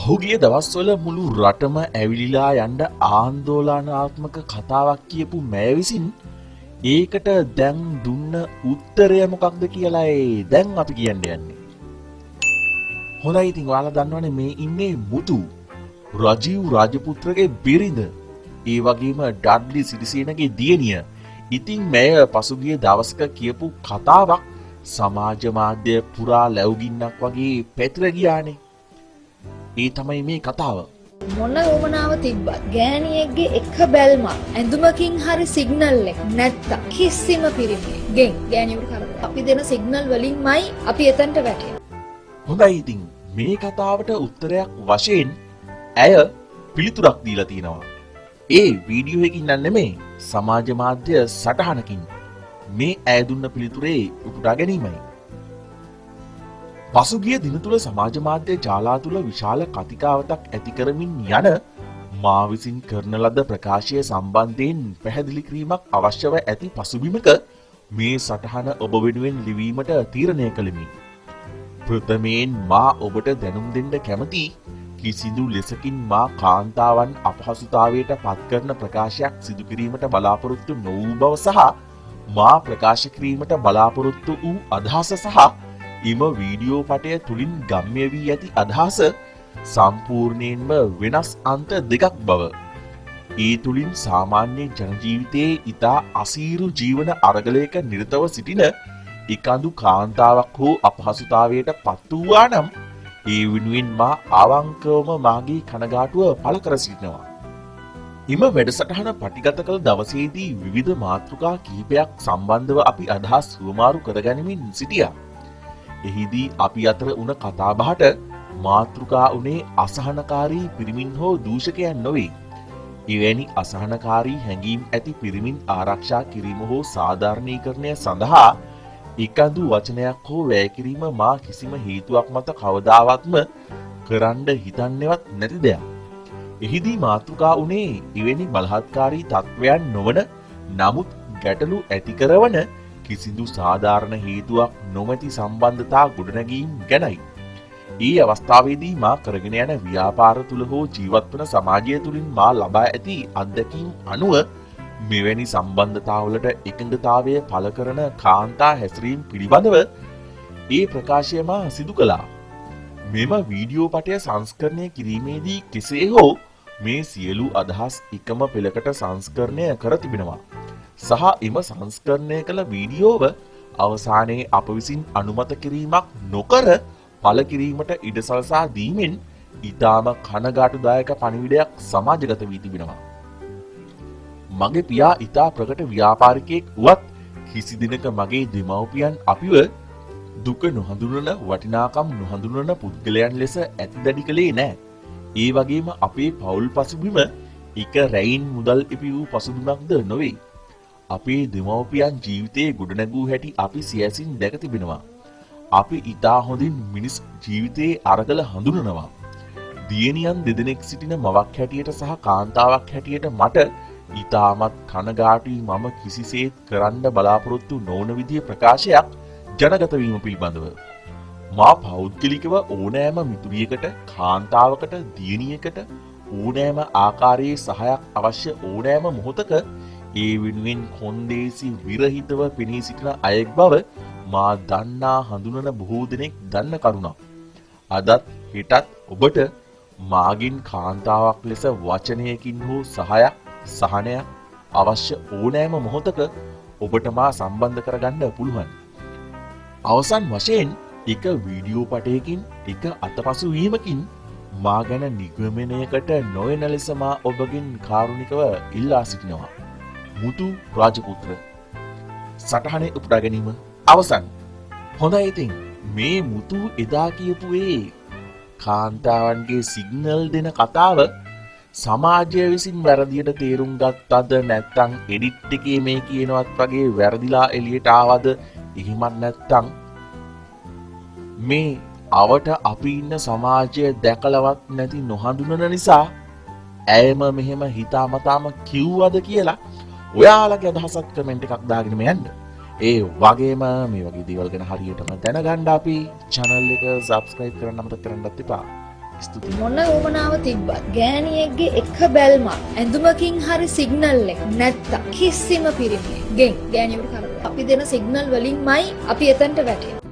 පහුගිය දවස්වල මුළු රටම ඇවිලිලා යන්න ආන්දෝලනාත්මක කතාවක් කියපු මෑ විසින් ඒකට දැන් දුන්න උත්තරය මොකක්ද කියලායි දැන් අපි කියන්න යන්නේ. හොඳයි ඉතින් ඔයාලා දන්නවනේ මේ ඉන්නේ මුතු රජීව් රාජපුත්‍රගේ බිරිඳ. ඒ වගේම ඩඩ්ලි සිරිසේනගේ දියණිය. ඉතින් මෙය පසුගිය දවසක කියපු කතාවක් සමාජ මාධ්‍ය පුරා ලැබුගින්නක් වගේ පැතිර ගියානේ. ඒ තමයි මේ කතාව. මොන උමනාව තිබ්බත් ගෑණියෙක්ගේ එක බැල්මක් ඇඳුමකින් හරි සිග්නල් එක නැත්තම් කිසිම පිරිමියෙක්ගෙන් ගෑණියෙකුට කරදරයක්. අපි දෙන සිග්නල් වලින්මයි අපි එතනට වැටෙන්නේ. හොඳයි ඉතින් මේ කතාවට උත්තරයක් වශයෙන් ඇය පිළිතුරක් දීලා තිනවා. ඒ වීඩියෝ එකකින් නෙමෙයි සමාජ මාධ්‍ය සටහනකින් මේ ඇය දුන්න පිළිතුරේ උපුටා ගැනීමයි. පසුගිය දින තුල සමාජ මාධ්‍ය ජාලා තුල විශාල කතිකාවතක් ඇති කරමින් යන මා විසින් කරන ලද ප්‍රකාශය සම්බන්ධයෙන් පැහැදිලි කිරීමක් අවශ්‍යව ඇති පසුබිමක මේ සටහන ඔබ වෙනුවෙන් ලිවීමට තීරණය කළෙමි. ප්‍රථමයෙන් මා ඔබට දැනුම් දෙන්න කැමති කිසිදු ලෙසකින් මා කාන්තාවන් අපහසුතාවයට පත් කරන ප්‍රකාශයක් සිදු කිරීමට බලාපොරොත්තු නොවූ බව සහ මා ප්‍රකාශ කිරීමට බලාපොරොත්තු වූ අදහස සහ එම වීඩියෝ පටය තුලින් ගම්ම්‍ය වී ඇති අදහස සම්පූර්ණයෙන්ම වෙනස් අන්ත දෙකක් බව. ඒ තුලින් සාමාන්‍ය ජනජීවිතයේ ඉතා අසීරු ජීවන අරගලයක නිරතව සිටින එකඳු කාන්තාවක් හෝ අපහසුතාවයට පත් වූවා නම් ඒ වෙනුවෙන් මා අවංකවම මාගේ කනගාටුව පළ කර සිටිනවා. එම වැඩසටහන පටිගත කළ දවසේදී විවිධ මාතෘකා කිහිපයක් සම්බන්ධව අපි අදහස් සුවමාරු කරගනිමින් සිටියා. එහිදී අපි අතර වුණ කතාබහට මාතෘකා උනේ අසහනකාරී පිරිමින් හෝ දූෂකයන් නොවේ. එවැනි අසහනකාරී හැඟීම් ඇති පිරිමින් ආරක්ෂා කිරීම හෝ සාධාරණීකරණය සඳහා එකඳු වචනයක් හෝ වැය කිරීම මා කිසිම හේතුවක් මත කවදාවත්ම කරන්න හිතන්නේවත් නැති දෙයක්. එහිදී මාතෘකා උනේ එවැනි බලහත්කාරී තත්වයන් නොවන නමුත් ගැටලු ඇති කරවන කිසිදු සාධාරණ හේතුවක් නොමැති සම්බන්ධතා ගොඩනැගීම් ගැනයි. ඒ අවස්ථාවේදී මා කරගෙන යන ව්‍යාපාර තුල හෝ ජීවත් වන සමාජය තුලින් මා ලබා ඇති අත්දැකීම් අනුව මෙවැනි සම්බන්ධතාවලට එකඟතාවය පළ කරන කාන්තා හැසිරීම් පිළිබඳව ඒ ප්‍රකාශය මා සිදු කළා. මෙම වීඩියෝ පටය සංස්කරණය කිරීමේදී කෙසේ හෝ මේ සියලු අදහස් එකම පෙළකට සංස්කරණය කර තිබෙනවා. සහ එම සංස්කරණය කළ වීඩියෝව අවසානයේ අප විසින් අනුමත කිරීමක් නොකර පළ කිරීමට ඉඩ සලසා දීමෙන් ඊටාම කනගාටුදායක පණිවිඩයක් සමාජගත වී තිබෙනවා. මගේ පියා ඊටා ප්‍රකට ව්‍යාපාරිකයෙක් වුවත් කිසි දිනක මගේ දෙමව්පියන් අපිව දුක නොහඳුනන වටිනාකම් නොහඳුනන පුද්ගලයන් ලෙස ඇතිදඩි කළේ නැහැ. ඒ වගේම අපේ පවුල් පසුබිම එක රැයින් මුදල් ඉපි වූ පසුබිමක්ද නොවේ. අපේ දෙමව්පියන් ජීවිතයේ ගොඩනැගූ හැටි අපි සියැසින් දැක තිබෙනවා. අපි ඊටා හොඳින් මිනිස් ජීවිතයේ අරගල හඳුනනවා. දියණියන් දෙදෙනෙක් සිටින මවක් හැටියට සහ කාන්තාවක් හැටියට මට ඊටමත් කනගාටුයි මම කිසිසේත් කරන්න බලාපොරොත්තු නොවන විදිහේ ප්‍රකාශයක් ජනගත වීම පිළිබඳව. මා පෞද්ගලිකව ඕනෑම මිතුරියකට කාන්තාවකට දියණියකට ඕනෑම ආකාරයේ සහයක් අවශ්‍ය ඕනෑම මොහොතක ඒ වෙනුවෙන් කොන්දේසි විරහිතව පෙනී සිටින අයෙක් බව මා දන්නා හඳුනන බොහෝ දෙනෙක් දන්න කරුණක්. අදත් හෙටත් ඔබට මාගින් කාන්තාවක් ලෙස වචනයකින් හෝ සහයක් සහනයක් අවශ්‍ය ඕනෑම මොහොතක ඔබට මා සම්බන්ධ කරගන්න පුළුවන්. අවසන් වශයෙන් එක වීඩියෝ පටයකින් එක අතපසු වීමකින් මා ගැන නිගමනයකට නොයන ලෙස මා ඔබගෙන් කාරුණිකව ඉල්ලා සිටිනවා. මුතු රාජපුත්‍ර සටහනේ උපුටා ගැනීම අවසන්. හොඳයි ඉතින් මේ මුතු එදා කියපු ඒ කාන්තාවන්ගේ සිග්නල් දෙන කතාව සමාජය විසින් වැරදියට තේරුම් ගත්තද නැත්නම් එඩිට් එකේ මේ කියනවත් වගේ වැරදිලා එළියට ආවද එහෙමත් නැත්නම් මේ අවට අපි ඉන්න සමාජය දැකලවත් නැති නොහඳුනන නිසා ඇයම මෙහෙම හිතාමතාම කිව්වද කියලා ඔයාලගේ අදහසක් කමෙන්ට් එකක් දාගෙන යන්න. ඒ වගේම මේ වගේ දේවල් ගැන හරියටම දැනගන්න අපි channel එක subscribe කරන්න අමතක කරන්නත් එපා. ස්තුතියි. මොන උවමනාව තිබ්බත් ගෑණියෙක්ගේ එක බැල්මක් ඇඳුමකින් හරි සිග්නල් එක නැත්තම් කිසිම පිරිමියෙක්ගෙන් ගෑණියෙකුට කරදරයක් අපි දෙන සිග්නල් වලින්මයි අපි එතනට වැටෙන්නේ.